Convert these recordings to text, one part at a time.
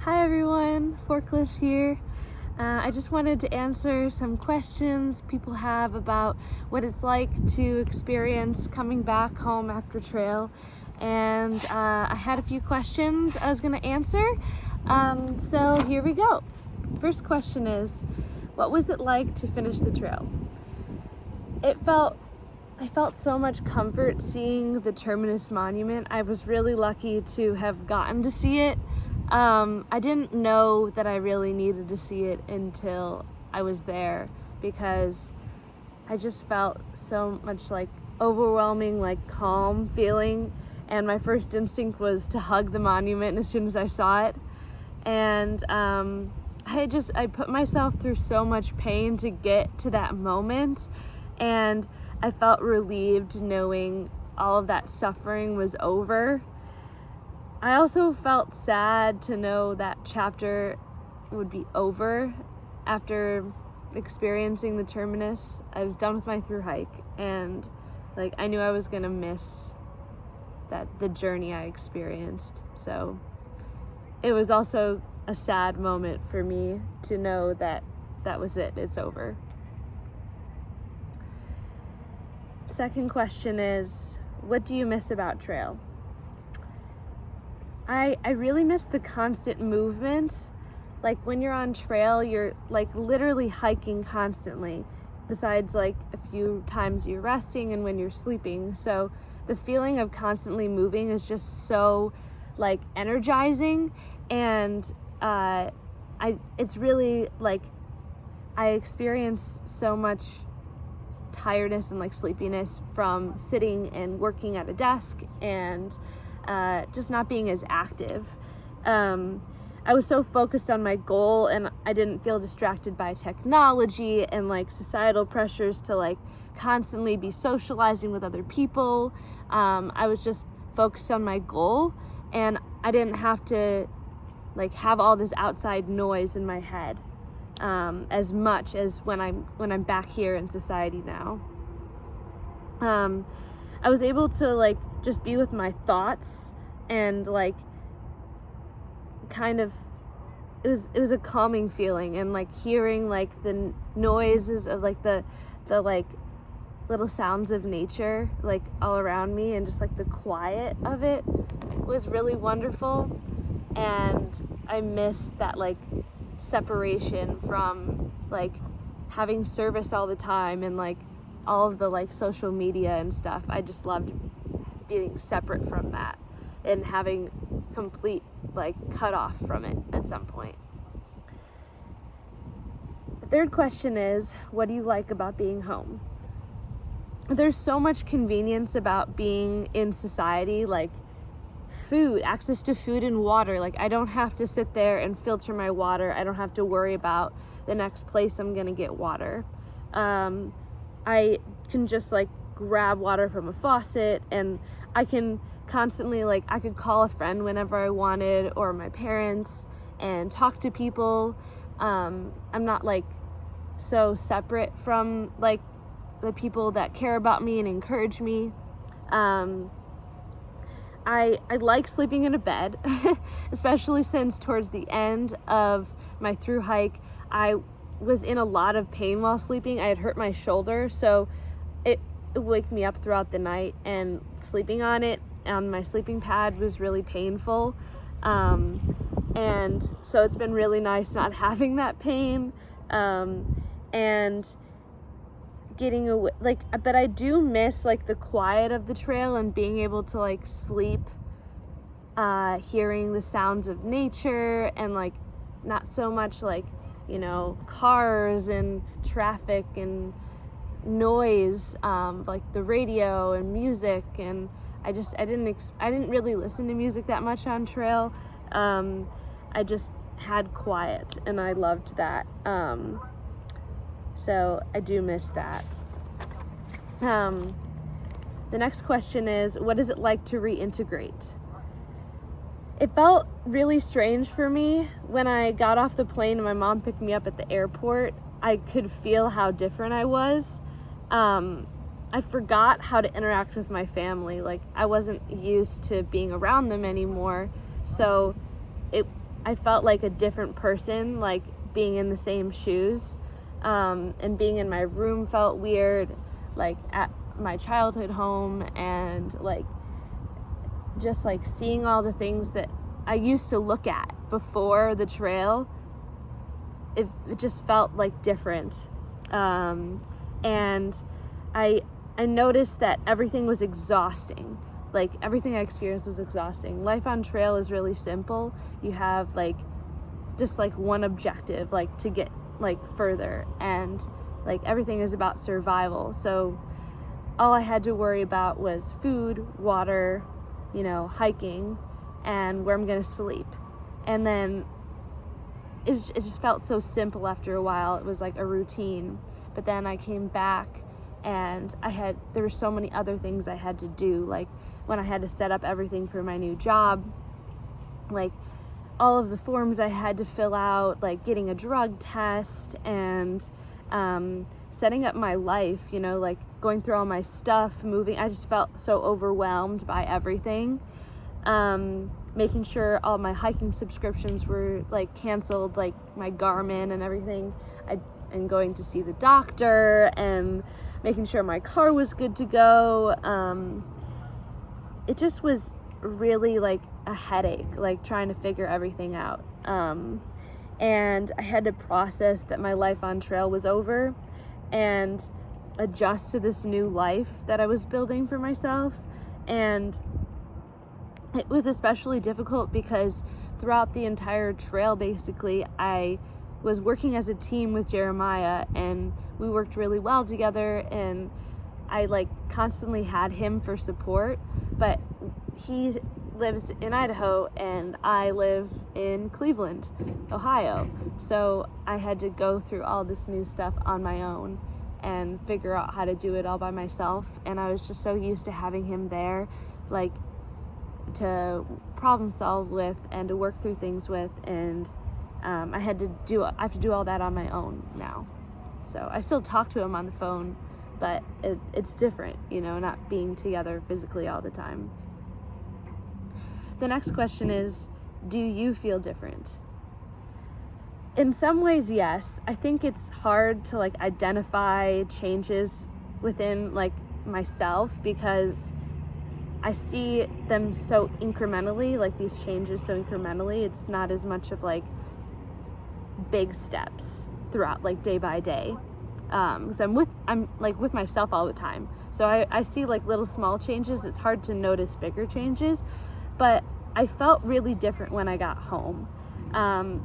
Hi everyone, Forklift here. I just wanted to answer some questions people have about what it's like to experience coming back home after trail. And I had a few questions I was going to answer. So here we go. First question is, what was it like to finish the trail? I felt so much comfort seeing the Terminus Monument. I was really lucky to have gotten to see it. I didn't know that I really needed to see it until I was there, because I just felt so much overwhelming, calm feeling, and my first instinct was to hug the monument as soon as I saw it. And I put myself through so much pain to get to that moment, and I felt relieved knowing all of that suffering was over. I also felt sad to know that chapter would be over after experiencing the Terminus. I was done with my through hike, and I knew I was gonna miss the journey I experienced. So it was also a sad moment for me to know that that was it, it's over. Second question is, what do you miss about trail? I really miss the constant movement. When you're on trail, you're literally hiking constantly, besides a few times you're resting and when you're sleeping. So the feeling of constantly moving is just so energizing, and it's really I experience so much tiredness and sleepiness from sitting and working at a desk and just not being as active. I was so focused on my goal, and I didn't feel distracted by technology and societal pressures to constantly be socializing with other people. I was just focused on my goal, and I didn't have to have all this outside noise in my head as much as when I'm back here in society now. I was able to just be with my thoughts, and it was a calming feeling, and hearing the noises of the little sounds of nature all around me, and just the quiet of it was really wonderful. And I missed that separation from having service all the time and all of the social media and stuff. I just loved being separate from that and having complete cut off from it at some point. The third question is, what do you like about being home? There's so much convenience about being in society, food, access to food and water. I don't have to sit there and filter my water. I don't have to worry about the next place I'm gonna get water. I can just grab water from a faucet, and I can constantly I could call a friend whenever I wanted, or my parents, and talk to people. I'm not so separate from the people that care about me and encourage me. I like sleeping in a bed, especially since towards the end of my through hike, I was in a lot of pain while sleeping. I had hurt my shoulder, so it would wake me up throughout the night, and sleeping on it on my sleeping pad was really painful. And so it's been really nice not having that pain, and getting away, but I do miss the quiet of the trail and being able to sleep, hearing the sounds of nature, and not so much cars and traffic and noise, the radio and music. And I didn't really listen to music that much on trail. I just had quiet, and I loved that. So I do miss that. The next question is, what is it like to reintegrate? It felt really strange for me when I got off the plane and my mom picked me up at the airport. I could feel how different I was. I forgot how to interact with my family. I wasn't used to being around them anymore. So I felt like a different person, like being in the same shoes, and being in my room felt weird, like at my childhood home, and like just like seeing all the things that I used to look at before the trail, it just felt like different. And I noticed that everything was exhausting. Like everything I experienced was exhausting. Life on trail is really simple. You have like just like one objective, like to get like further, and like everything is about survival. So all I had to worry about was food, water, hiking, and where I'm gonna sleep. And then it just felt so simple after a while. It was like a routine. But then I came back and there were so many other things I had to do, like when I had to set up everything for my new job, like all of the forms I had to fill out, like getting a drug test, and setting up my life, like going through all my stuff, moving. I just felt so overwhelmed by everything. Making sure all my hiking subscriptions were like canceled, like my Garmin and everything, and going to see the doctor, and making sure my car was good to go. It just was really like a headache, like trying to figure everything out. And I had to process that my life on trail was over and adjust to this new life that I was building for myself. And it was especially difficult because throughout the entire trail, basically, I was working as a team with Jeremiah, and we worked really well together, and I like constantly had him for support. But he lives in Idaho and I live in Cleveland, Ohio. So I had to go through all this new stuff on my own and figure out how to do it all by myself. And I was just so used to having him there, like to problem solve with and to work through things with. And I have to do all that on my own now. So I still talk to him on the phone, but it's different, not being together physically all the time. The next question is, do you feel different? In some ways, yes. I think it's hard to like identify changes within like myself because I see them so incrementally, like these changes so incrementally. It's not as much of like big steps throughout like day by day. Because I'm with myself all the time. So I see like little small changes. It's hard to notice bigger changes, but I felt really different when I got home.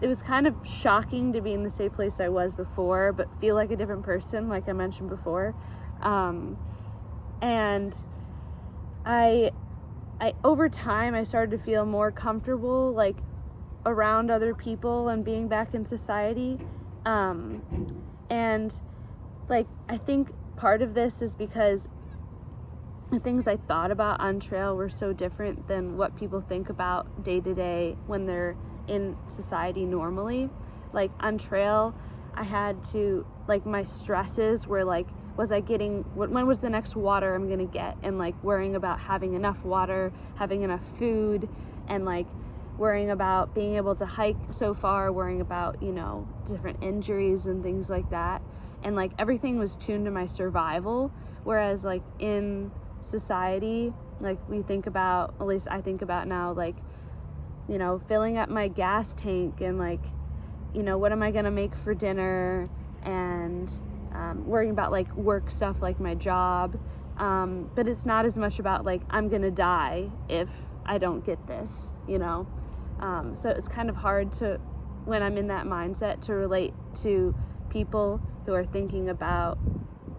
It was kind of shocking to be in the same place I was before, but feel like a different person, like I mentioned before. And I over time, I started to feel more comfortable, like around other people and being back in society. And like, I think part of this is because the things I thought about on trail were so different than what people think about day to day when they're in society normally. Like on trail, I had to, like, my stresses were like, when was the next water I'm gonna get? And like worrying about having enough water, having enough food, and like worrying about being able to hike so far, worrying about, different injuries and things like that. And like everything was tuned to my survival. Whereas like in society, like we think about, at least I think about now, like, filling up my gas tank and like, what am I gonna make for dinner, and worrying about like work stuff like my job. But it's not as much about like, I'm gonna die if I don't get this, So it's kind of hard to, when I'm in that mindset, to relate to people who are thinking about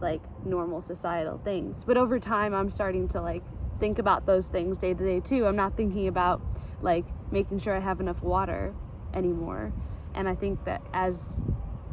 like normal societal things. But over time, I'm starting to like think about those things day to day too. I'm not thinking about like making sure I have enough water anymore. And I think that as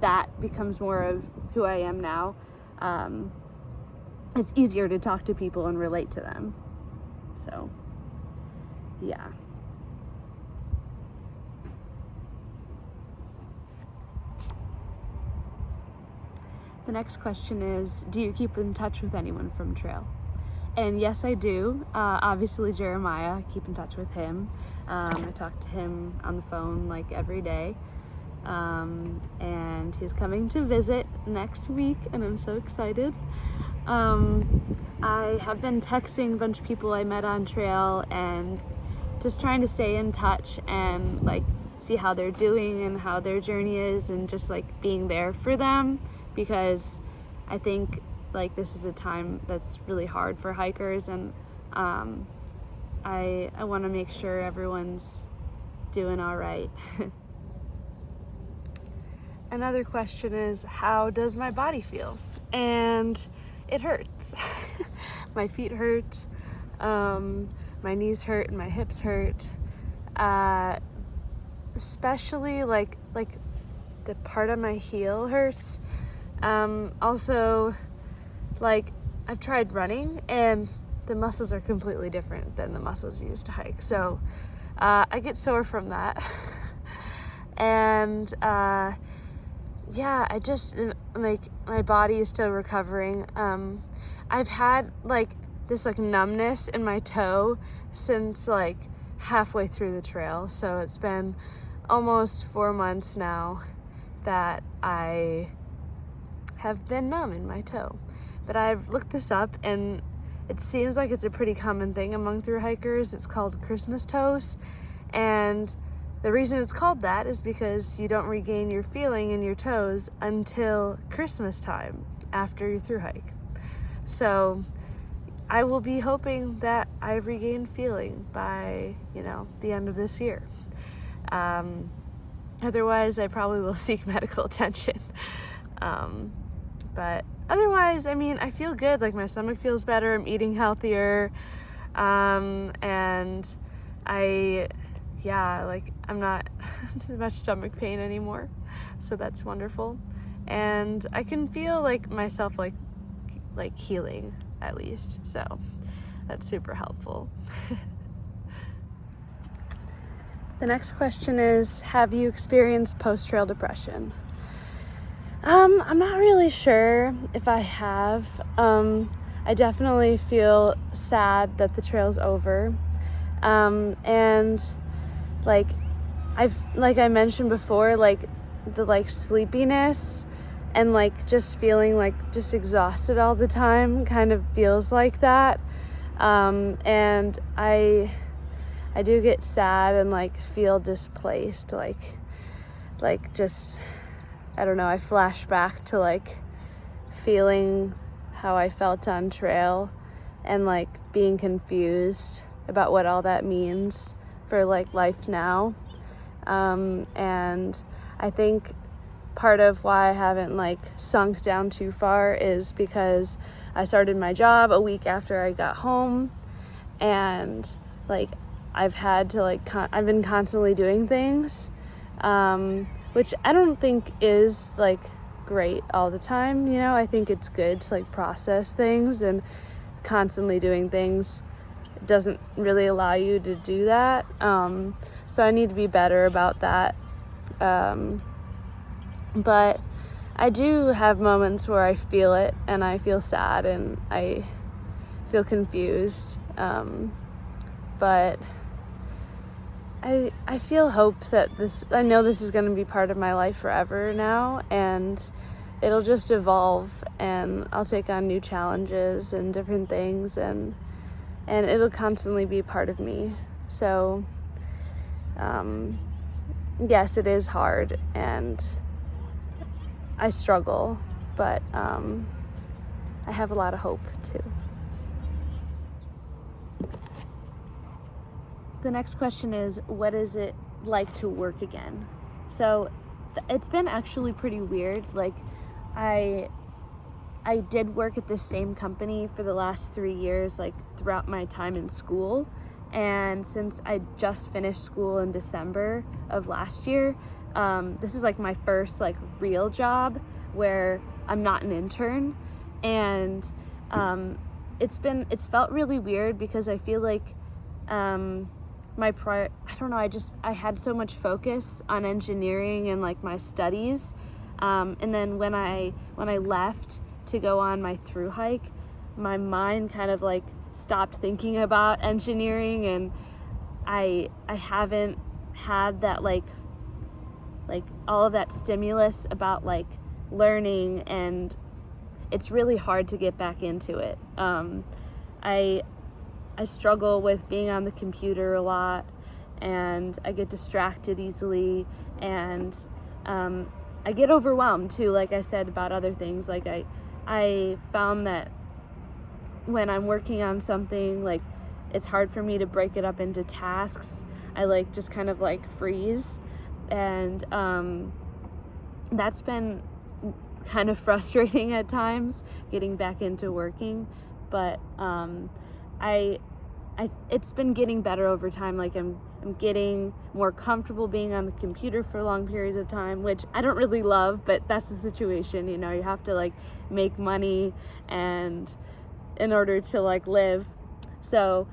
that becomes more of who I am now, it's easier to talk to people and relate to them. So, yeah. The next question is, do you keep in touch with anyone from trail? And yes, I do. Obviously Jeremiah, I keep in touch with him. I talk to him on the phone like every day. And he's coming to visit next week, and I'm so excited. I have been texting a bunch of people I met on trail and just trying to stay in touch and like see how they're doing and how their journey is, and just like being there for them, because I think like this is a time that's really hard for hikers, and I want to make sure everyone's doing all right. Another question is, how does my body feel? And it hurts. My feet hurt, my knees hurt, and my hips hurt. Especially like the part of my heel hurts. Also, like I've tried running, and the muscles are completely different than the muscles used to hike. So I get sore from that. And yeah, I just, like, my body is still recovering. I've had like this like numbness in my toe since like halfway through the trail. So it's been almost 4 months now that I have been numb in my toe. But I've looked this up, and it seems like it's a pretty common thing among thru hikers. It's called Christmas toes, and the reason it's called that is because you don't regain your feeling in your toes until Christmas time after your thru hike. So I will be hoping that I regain feeling by, the end of this year. Otherwise, I probably will seek medical attention. But otherwise, I mean, I feel good. Like my stomach feels better. I'm eating healthier. And I'm not too much stomach pain anymore. So that's wonderful. And I can feel like myself like healing at least. So that's super helpful. The next question is, have you experienced post-trail depression? I'm not really sure if I have. I definitely feel sad that the trail's over. And like I mentioned before, like the sleepiness and like just feeling like just exhausted all the time kind of feels like that. And I do get sad and like feel displaced, like just, I don't know, I flash back to like feeling how I felt on trail and like being confused about what all that means for like life now. And I think part of why I haven't like sunk down too far is because I started my job a week after I got home, and like I've had to I've been constantly doing things, which I don't think is like great all the time. I think it's good to like process things, and constantly doing things doesn't really allow you to do that. So I need to be better about that. But I do have moments where I feel it, and I feel sad, and I feel confused. But I feel hope that I know this is going to be part of my life forever now, and it'll just evolve, and I'll take on new challenges and different things, and it'll constantly be part of me. So, yes, it is hard, and I struggle, but I have a lot of hope too. The next question is, what is it like to work again? So it's been actually pretty weird. Like I did work at the same company for the last 3 years, like throughout my time in school. And since I just finished school in December of last year, this is like my first like real job where I'm not an intern. And it's felt really weird because I feel like I had so much focus on engineering and like my studies, and then when I left to go on my thru hike, my mind kind of like stopped thinking about engineering, and I haven't had that like all of that stimulus about like learning, and it's really hard to get back into it. I struggle with being on the computer a lot, and I get distracted easily, and I get overwhelmed too, like I said about other things. Like I found that when I'm working on something, like it's hard for me to break it up into tasks. I like just kind of like freeze, and that's been kind of frustrating at times, getting back into working. But it's been getting better over time. Like I'm getting more comfortable being on the computer for long periods of time, which I don't really love, but that's the situation. You have to like make money and in order to like live, so,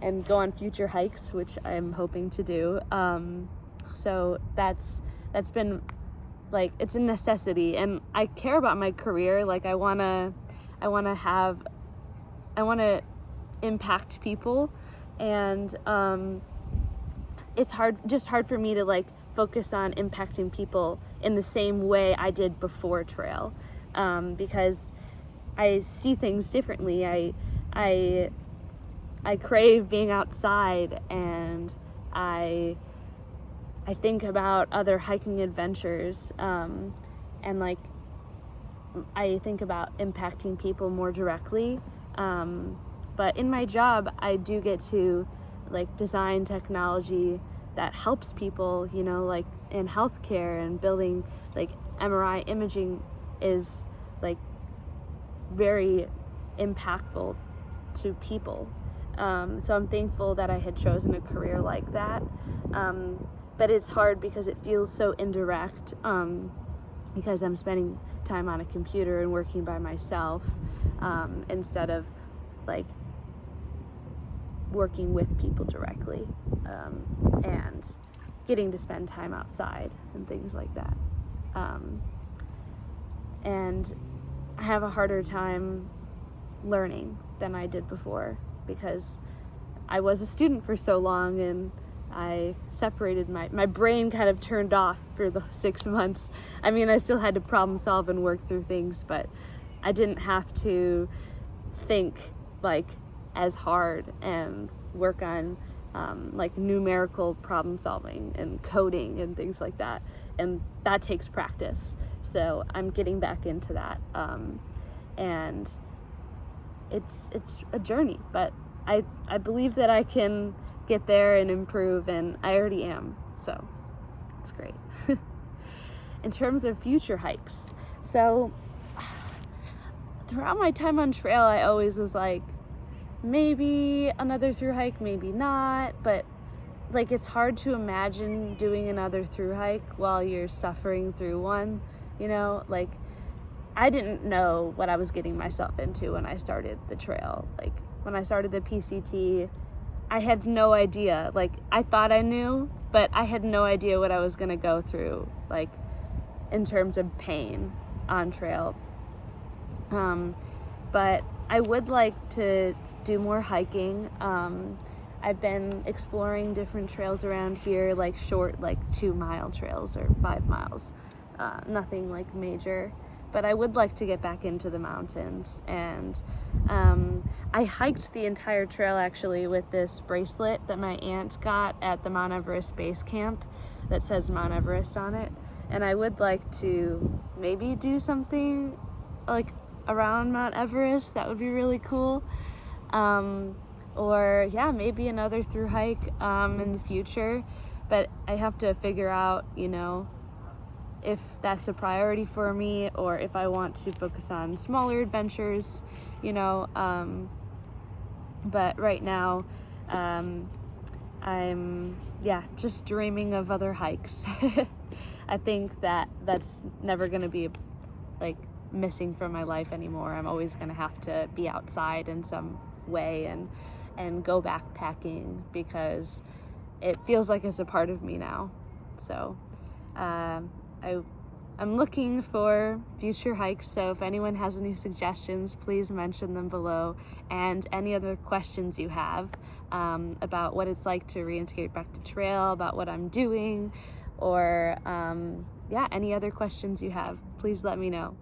and go on future hikes, which I'm hoping to do. So that's been like, it's a necessity, and I care about my career. Like I want to impact people, and it's hard for me to like focus on impacting people in the same way I did before trail, because I see things differently. I crave being outside, and I think about other hiking adventures, and like I think about impacting people more directly. But in my job, I do get to like design technology that helps people, like in healthcare, and building like MRI imaging is like very impactful to people. So I'm thankful that I had chosen a career like that. But it's hard because it feels so indirect, because I'm spending time on a computer and working by myself, instead of like working with people directly, and getting to spend time outside and things like that. And I have a harder time learning than I did before, because I was a student for so long, and I separated my brain kind of turned off for the 6 months. I mean, I still had to problem solve and work through things, but I didn't have to think like as hard and work on like numerical problem solving and coding and things like that, and that takes practice. So I'm getting back into that, and it's a journey, but I believe that I can get there and improve, and I already am, so it's great. In terms of future hikes, so throughout my time on trail, I always was like, maybe another thru hike, maybe not, but like it's hard to imagine doing another thru hike while you're suffering through one, like I didn't know what I was getting myself into when I started the trail. Like when I started the PCT, I had no idea. Like I thought I knew, but I had no idea what I was gonna go through, like in terms of pain on trail. But I would like to do more hiking. I've been exploring different trails around here, like short, like 2-mile trails or 5 miles. Nothing like major, but I would like to get back into the mountains. And I hiked the entire trail actually with this bracelet that my aunt got at the Mount Everest base camp that says Mount Everest on it. And I would like to maybe do something like around Mount Everest. That would be really cool. Or yeah, maybe another thru hike in the future, but I have to figure out, if that's a priority for me, or if I want to focus on smaller adventures, but right now I'm just dreaming of other hikes. I think that's never going to be like missing from my life anymore. I'm always going to have to be outside in some way and go backpacking, because it feels like it's a part of me now. So I'm looking for future hikes, so if anyone has any suggestions, please mention them below, and any other questions you have, about what it's like to reintegrate back to trail, about what I'm doing, or yeah, any other questions you have, please let me know.